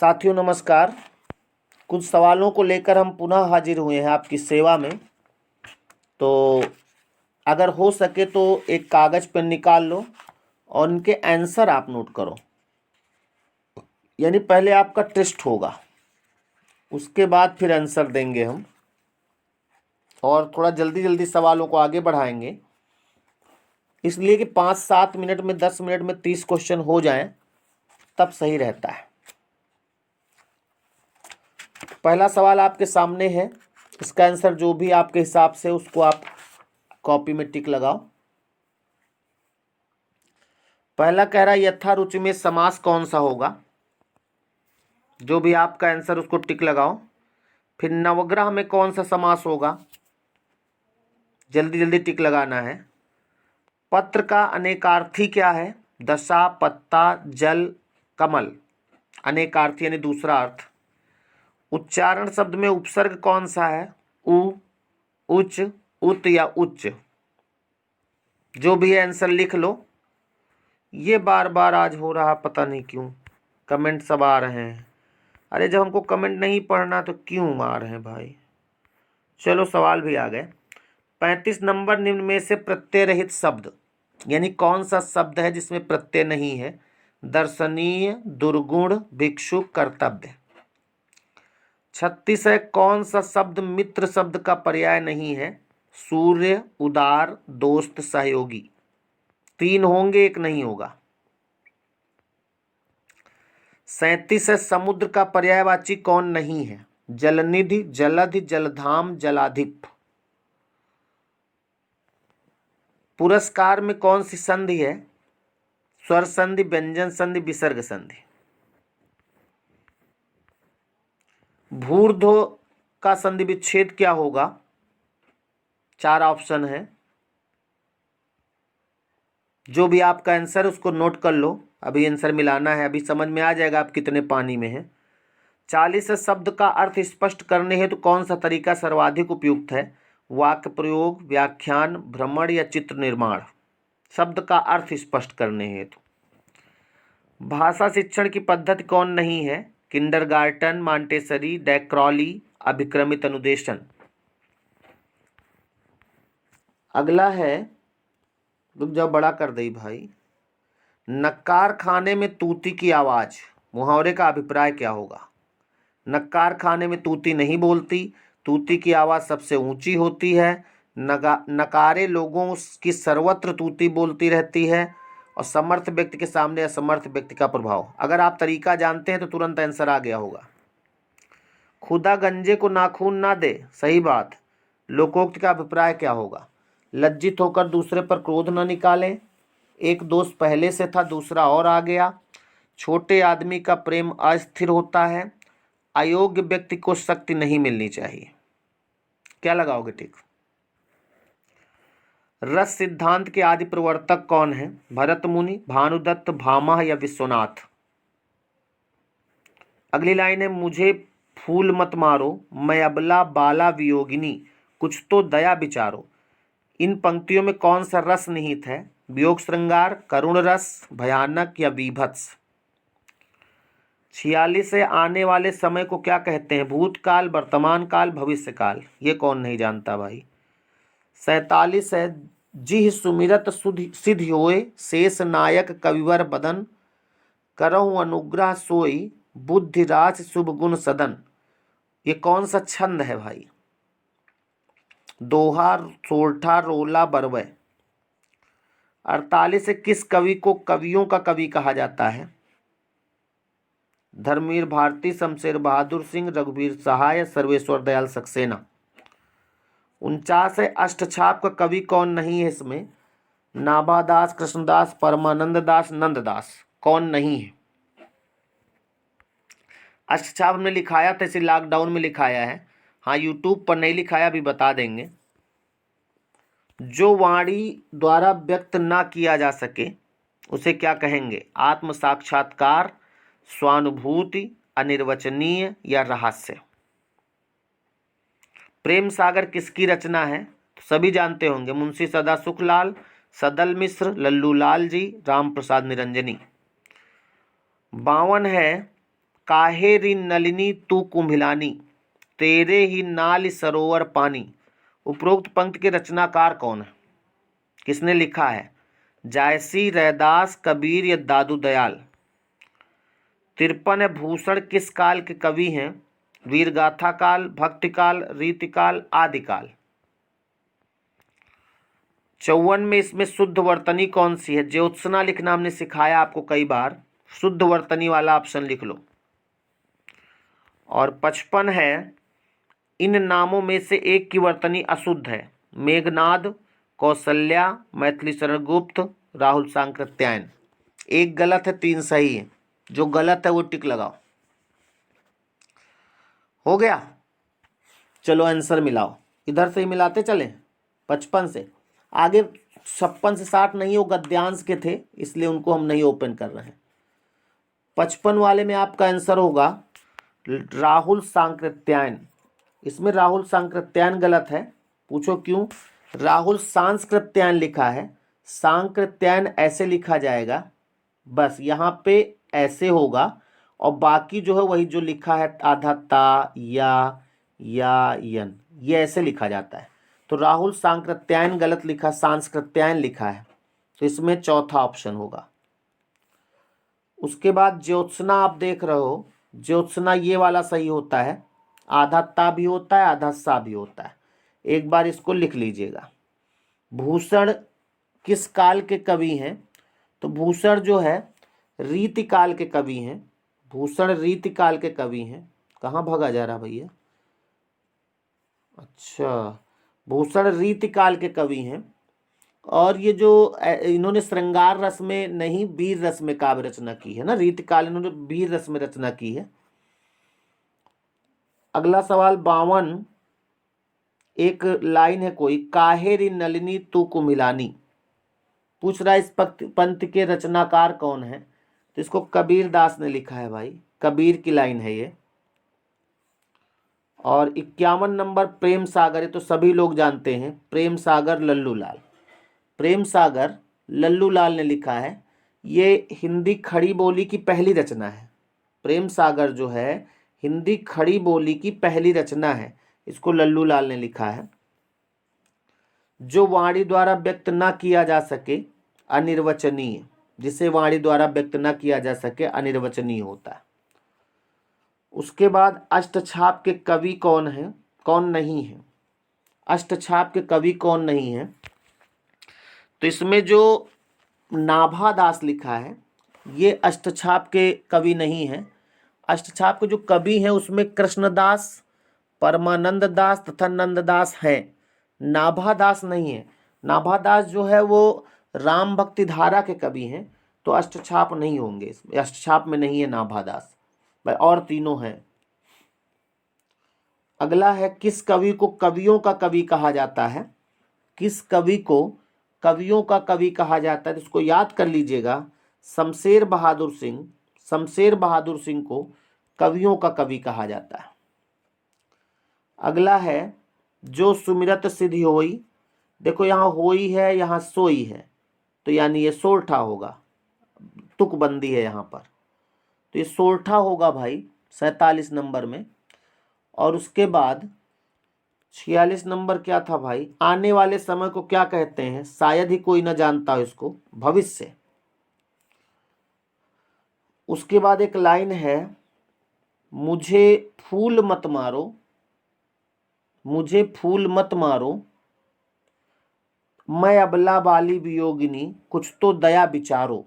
साथियों नमस्कार। कुछ सवालों को लेकर हम पुनः हाजिर हुए हैं आपकी सेवा में। तो अगर हो सके तो एक कागज़ पेन निकाल लो और उनके आंसर आप नोट करो। यानी पहले आपका टेस्ट होगा, उसके बाद फिर आंसर देंगे हम, और थोड़ा जल्दी जल्दी सवालों को आगे बढ़ाएंगे, इसलिए कि 5-7 मिनट में 10 मिनट में 30 क्वेश्चन हो जाएं, तब सही रहता है। पहला सवाल आपके सामने है, इसका आंसर जो भी आपके हिसाब से उसको आप कॉपी में टिक लगाओ। पहला कह रहा है यथा रुचि में समास कौन सा होगा। जो भी आपका आंसर उसको टिक लगाओ। फिर नवग्रह में कौन सा समास होगा, जल्दी जल्दी टिक लगाना है। पत्र का अनेकार्थी क्या है। दशा, पत्ता, जल, कमल। अनेकार्थी यानी दूसरा अर्थ। उच्चारण शब्द में उपसर्ग कौन सा है। उ, उच्च, उत या उच्च। जो भी है आंसर लिख लो। ये बार बार आज हो रहा, पता नहीं क्यों कमेंट सब आ रहे हैं। अरे जब हमको कमेंट नहीं पढ़ना तो क्यों आ रहे हैं भाई। चलो सवाल भी आ गए। 35 नंबर, निम्न में से प्रत्यय रहित शब्द, यानी कौन सा शब्द है जिसमें प्रत्यय नहीं है। दर्शनीय, दुर्गुण, भिक्षुक, कर्तव्य। 36 है, कौन सा शब्द मित्र शब्द का पर्याय नहीं है। सूर्य, उदार, दोस्त, सहयोगी। 3 होंगे, 1 नहीं होगा। 37 है, समुद्र का पर्यायवाची कौन नहीं है। जलनिधि, जलधि, जलधाम, जलाधिप। पुरस्कार में कौन सी संधि है। स्वर संधि, व्यंजन संधि, विसर्ग संधि। भूर्ध्व का संधि विच्छेद क्या होगा। 4 ऑप्शन है। जो भी आपका आंसर है उसको नोट कर लो, अभी आंसर मिलाना है, अभी समझ में आ जाएगा आप कितने पानी में हैं। 40 शब्द का अर्थ स्पष्ट करने हेतु कौन सा तरीका सर्वाधिक उपयुक्त है। वाक्य प्रयोग, व्याख्यान, भ्रमण या चित्र निर्माण। शब्द का अर्थ स्पष्ट करने हेतु। भाषा शिक्षण की पद्धति कौन नहीं है। किंडरगार्टन, मॉन्टेसरी, डैक्रॉली, अभिक्रमित अनुदेशन। अगला है, रुक जाओ बड़ा कर दई भाई। नक्कार खाने में तूती की आवाज, मुहावरे का अभिप्राय क्या होगा। नक्कार खाने में तूती नहीं बोलती, तूती की आवाज सबसे ऊंची होती है, नकारे लोगों की सर्वत्र तूती बोलती रहती है, और समर्थ व्यक्ति के सामने असमर्थ व्यक्ति का प्रभाव। अगर आप तरीका जानते हैं तो तुरंत आंसर आ गया होगा। खुदा गंजे को नाखून ना दे, सही बात। लोकोक्ति का अभिप्राय क्या होगा। लज्जित होकर दूसरे पर क्रोध न निकालें, एक दोस्त पहले से था दूसरा और आ गया, छोटे आदमी का प्रेम अस्थिर होता है, अयोग्य व्यक्ति को शक्ति नहीं मिलनी चाहिए। क्या लगाओगे टिक। रस सिद्धांत के आदि प्रवर्तक कौन है। भरत मुनि, भानुदत्त, भामह या विश्वनाथ। अगली लाइन है, मुझे फूल मत मारो, मैं अबला बाला वियोगिनी, कुछ तो दया विचारो। इन पंक्तियों में कौन सा रस निहित है। वियोग श्रृंगार, करुण रस, भयानक या बीभत्स। 46 है, आने वाले समय को क्या कहते हैं। भूतकाल, वर्तमान काल, भविष्य काल। ये कौन नहीं जानता भाई। 47 है, जिह सुमिरत सिद्धि होए, शेष नायक कविवर बदन, करहु अनुग्रह सोई, बुद्धिराज शुभ गुण सदन। ये कौन सा छंद है भाई। दोहा, सोरठा, रोला, बरवै। 48 है, किस कवि को कवियों का कवि कहा जाता है। धर्मवीर भारती, शमशेर बहादुर सिंह, रघुवीर सहाय, सर्वेश्वर दयाल सक्सेना। 49 है, अष्टछाप का कवि कौन नहीं है इसमें। नाभादास, कृष्णदास, परमानंद दास, नंददास। कौन नहीं है। अष्टछाप हमने लिखाया था, इसे लॉकडाउन में लिखाया है। हाँ, यूट्यूब पर नहीं लिखाया, अभी बता देंगे। जो वाणी द्वारा व्यक्त ना किया जा सके उसे क्या कहेंगे। आत्म साक्षात्कार, स्वानुभूति, अनिर्वचनीय या रहस्य। प्रेम सागर किसकी रचना है। तो सभी जानते होंगे, मुंशी सदा सुखलाल, सदल मिश्र, लल्लू लाल जी, राम प्रसाद निरंजनी। 52 है, काहे री नलिनी तू कुम्हिलानी, तेरे ही नाल सरोवर पानी। उपरोक्त पंक्ति के रचनाकार कौन है? किसने लिखा है? जायसी, रैदास, कबीर या दादू दयाल। 53 भूषण किस काल के कवि हैं? वीरगाथा काल, भक्तिकाल, रीतिकाल, आदिकाल। 54 में इसमें शुद्ध वर्तनी कौन सी है? ज्योत्सना लिखना हमने सिखाया आपको कई बार, शुद्ध वर्तनी वाला ऑप्शन लिख लो। और 55 है, इन नामों में से एक की वर्तनी अशुद्ध है। मेघनाद, कौशल्या, मैथिली शरण गुप्त, राहुल सांकृत्यायन। एक गलत है, 3 सही है। जो गलत है वो टिक लगाओ। हो गया? चलो आंसर मिलाओ, इधर से ही मिलाते चले। 55 से आगे 56 से 60 नहीं, वो गद्यांश के थे इसलिए उनको हम नहीं ओपन कर रहे हैं। 55 वाले में आपका आंसर होगा राहुल सांकृत्यायन। इसमें राहुल सांकृत्यायन गलत है, पूछो क्यों? राहुल सांस्कृत्यायन लिखा है, सांकृत्यायन ऐसे लिखा जाएगा, बस यहाँ पे ऐसे होगा, और बाकी जो है वही जो लिखा है आधा ता या यन, ये ऐसे लिखा जाता है। तो राहुल सांकृत्यायन गलत लिखा, सांस्कृत्यायन लिखा है, तो इसमें चौथा ऑप्शन होगा। उसके बाद ज्योत्सना आप देख रहे हो, ज्योत्सना ये वाला सही होता है, आधा ता भी होता है, आधा सा भी होता है। एक बार इसको लिख लीजिएगा। भूषण किस काल के कवि हैं? तो भूषण जो है रीतिकाल के कवि हैं, भूषण रीतिकाल के कवि हैं। कहाँ भगा जा रहा भैया? अच्छा, भूषण रीतिकाल के कवि हैं। और ये जो इन्होंने श्रृंगार रस में नहीं, वीर रस में काव्य रचना की है ना, रीतिकाल इन्होंने वीर रस में रचना की है। अगला सवाल 52, एक लाइन है कोई, काहे री नलिनी तू कुम्हिलानी। पूछ रहा है इस पंक्ति के रचनाकार कौन है? तो इसको कबीर दास ने लिखा है भाई, कबीर की लाइन है ये। और 51 नंबर प्रेम सागर, ये तो सभी लोग जानते हैं, प्रेम सागर लल्लू लाल, प्रेम सागर लल्लू लाल ने लिखा है। ये हिंदी खड़ी बोली की पहली रचना है। प्रेम सागर जो है हिंदी खड़ी बोली की पहली रचना है, इसको लल्लू लाल ने लिखा है। जो वाणी द्वारा व्यक्त ना किया जा सके अनिर्वचनीय, जिसे वाणी द्वारा व्यक्त ना किया जा सके अनिर्वचनीय होता है। उसके बाद अष्टछाप के कवि कौन है, कौन नहीं है? अष्टछाप के कवि कौन नहीं है? तो इसमें जो नाभा दास लिखा है ये अष्टछाप के कवि नहीं है। अष्टछाप के जो कवि हैं उसमें कृष्णदास, परमानंद दास तथा नंददास है, नाभा दास नहीं है। नाभा दास जो है वो राम भक्ति धारा के कवि हैं, तो अष्टछाप नहीं होंगे इसमें, अष्टछाप में नहीं है नाभा दास भाई, और तीनों हैं। अगला है, किस कवि को कवियों का कवि कहा जाता है? किस कवि को कवियों का कवि कहा जाता है? तो इसको याद कर लीजिएगा, शमशेर बहादुर सिंह, शमशेर बहादुर सिंह को कवियों का कवि कहा जाता है। अगला है, जो सुमिरत सिद्धि होई, देखो यहाँ होई है, यहाँ सोई है, तो यानी ये सोरठा होगा, तुकबंदी है यहाँ पर, तो ये सोरठा होगा भाई 47 नंबर में। और उसके बाद 46 नंबर क्या था भाई? आने वाले समय को क्या कहते हैं? शायद ही कोई ना जानता हो इसको, भविष्य। उसके बाद एक लाइन है, मुझे फूल मत मारो, मुझे फूल मत मारो, मैं अबला बाली वियोगिनी, कुछ तो दया विचारो।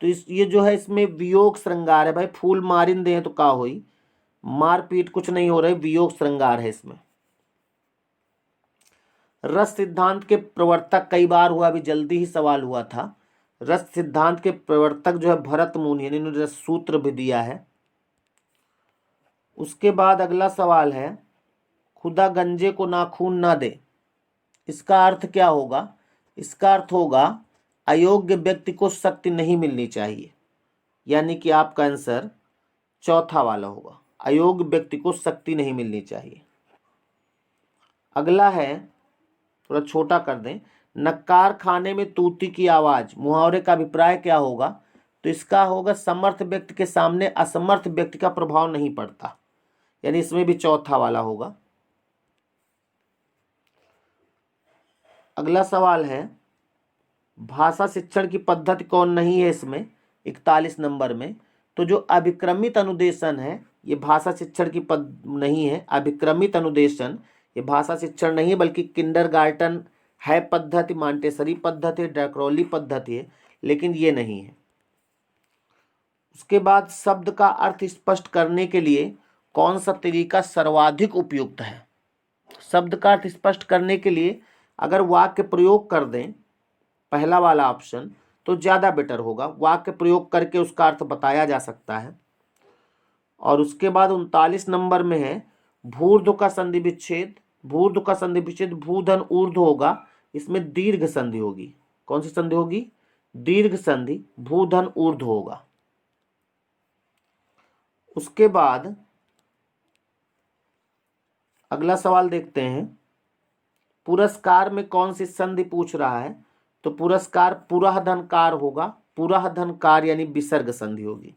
तो ये जो है इसमें वियोग श्रृंगार है भाई, फूल मारिंदे हैं तो का हुई, मारपीट कुछ नहीं हो रही, वियोग श्रृंगार है इसमें। रस सिद्धांत के प्रवर्तक, कई बार हुआ, अभी जल्दी ही सवाल हुआ था, रस सिद्धांत के प्रवर्तक जो है भरत मुनि, इन्होंने रस सूत्र भी दिया है। उसके बाद अगला सवाल है, खुदा गंजे को नाखून ना दे, इसका अर्थ क्या होगा? इसका अर्थ होगा अयोग्य व्यक्ति को शक्ति नहीं मिलनी चाहिए, यानी कि आपका आंसर चौथा वाला होगा, अयोग्य व्यक्ति को शक्ति नहीं मिलनी चाहिए। अगला है, थोड़ा छोटा कर दें, नक्कार खाने में तूती की आवाज, मुहावरे का अभिप्राय क्या होगा? तो इसका होगा समर्थ व्यक्ति के सामने असमर्थ व्यक्ति का प्रभाव नहीं पड़ता, यानी इसमें भी चौथा वाला होगा। अगला सवाल है, भाषा शिक्षण की पद्धति कौन नहीं है इसमें 41 नंबर में। तो जो अभिक्रमित अनुदेशन है ये भाषा शिक्षण की नहीं है। अभिक्रमित अनुदेशन ये भाषा शिक्षण नहीं है, बल्कि किंडरगार्टन है पद्धति, मॉन्टेसरी पद्धति, डैक्रोली पद्धति है, लेकिन ये नहीं है। उसके बाद शब्द का अर्थ स्पष्ट करने के लिए कौन सा तरीका सर्वाधिक उपयुक्त है। शब्द का अर्थ स्पष्ट करने के लिए अगर वाक्य प्रयोग कर दें, पहला वाला ऑप्शन, तो ज़्यादा बेटर होगा। वाक्य प्रयोग करके उसका अर्थ बताया जा सकता है। और उसके बाद 39 नंबर में है भूर्ध्व का संधि विच्छेद। भूर्ध्व का संधि विच्छेद भूधन ऊर्ध्व होगा, इसमें दीर्घ संधि होगी। कौन सी संधि होगी? दीर्घ संधि, भूधन ऊर्ध्व होगा। उसके बाद अगला सवाल देखते हैं, पुरस्कार में कौन सी संधि पूछ रहा है। तो पुरस्कार पुराधनकार होगा, पुराधनकार यानी विसर्ग संधि होगी।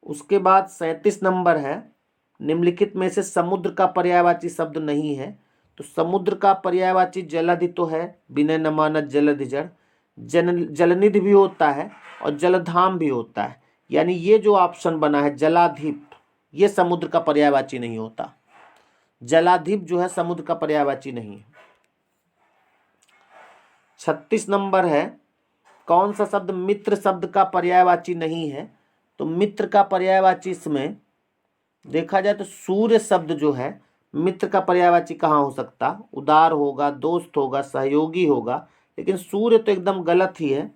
उसके बाद 37 नंबर है, निम्नलिखित में से समुद्र का पर्यायवाची शब्द नहीं है। तो समुद्र का पर्यायवाची जलधि तो है, विनय नमानत जलधि जड़। जलनिधि भी होता है और जलधाम भी होता है, यानी ये जो ऑप्शन बना है जलाधिप, ये समुद्र का पर्यायवाची नहीं होता। जलाधिप जो है समुद्र का पर्यायवाची नहीं है। 36 नंबर है, कौन सा शब्द मित्र शब्द का पर्यायवाची नहीं है। तो मित्र का पर्यायवाची इसमें देखा जाए तो सूर्य शब्द जो है मित्र का पर्यायवाची कहाँ हो सकता? उदार होगा, दोस्त होगा, सहयोगी होगा, लेकिन सूर्य तो एकदम गलत ही है।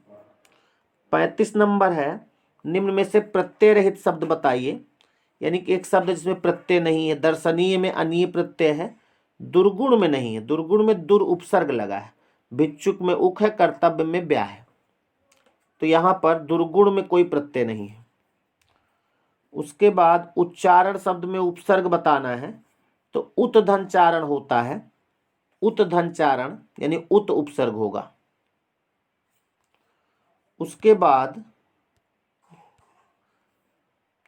35 नंबर है, निम्न में से प्रत्यय रहित शब्द बताइए, यानी कि एक शब्द जिसमें प्रत्यय नहीं है। दर्शनीय में अनीय प्रत्यय है, दुर्गुण में नहीं है, दुर्गुण में दुर उपसर्ग लगा है, भिक्षुक में उक है, कर्तव्य में ब्याह है। तो यहाँ पर दुर्गुण में कोई प्रत्यय नहीं है। उसके बाद उच्चारण शब्द में उपसर्ग बताना है, तो उत्धनचारण होता है, उत्धनचारण यानी उत उपसर्ग होगा। उसके बाद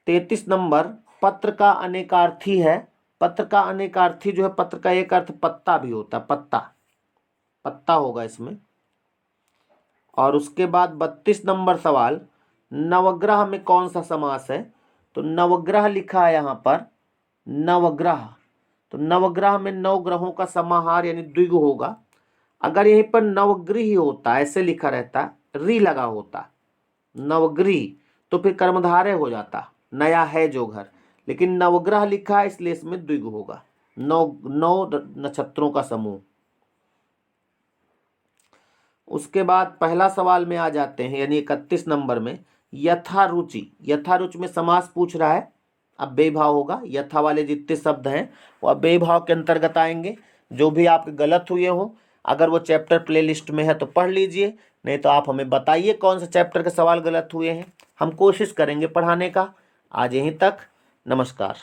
33 नंबर, पत्र का अनेकार्थी है। पत्र का अनेकार्थी जो है, पत्र का एक अर्थ पत्ता भी होता है, पत्ता, पत्ता होगा इसमें। और उसके बाद 32 नंबर सवाल, नवग्रह में कौन सा समास है। तो नवग्रह लिखा है यहाँ पर, नवग्रह। तो नवग्रह में 9 ग्रहों का समाहार यानी द्विगु होगा। अगर यहीं पर नवग्रही होता, ऐसे लिखा रहता, री लगा होता नवग्रही, तो फिर कर्मधारय हो जाता, नया है जो घर। लेकिन नवग्रह लिखा है इसलिए इसमें द्विगु होगा, 9 नक्षत्रों का समूह। उसके बाद पहला सवाल में आ जाते हैं, यानी 31 नंबर में, यथारुचि। यथारुचि में समास पूछ रहा है, अब बेभाव होगा। यथा वाले जितने शब्द हैं वो अब बेभाव के अंतर्गत आएंगे। जो भी आपके गलत हुए हो, अगर वो चैप्टर प्लेलिस्ट में है तो पढ़ लीजिए, नहीं तो आप हमें बताइए कौन सा चैप्टर के सवाल गलत हुए हैं, हम कोशिश करेंगे पढ़ाने का। आज यहीं तक, नमस्कार।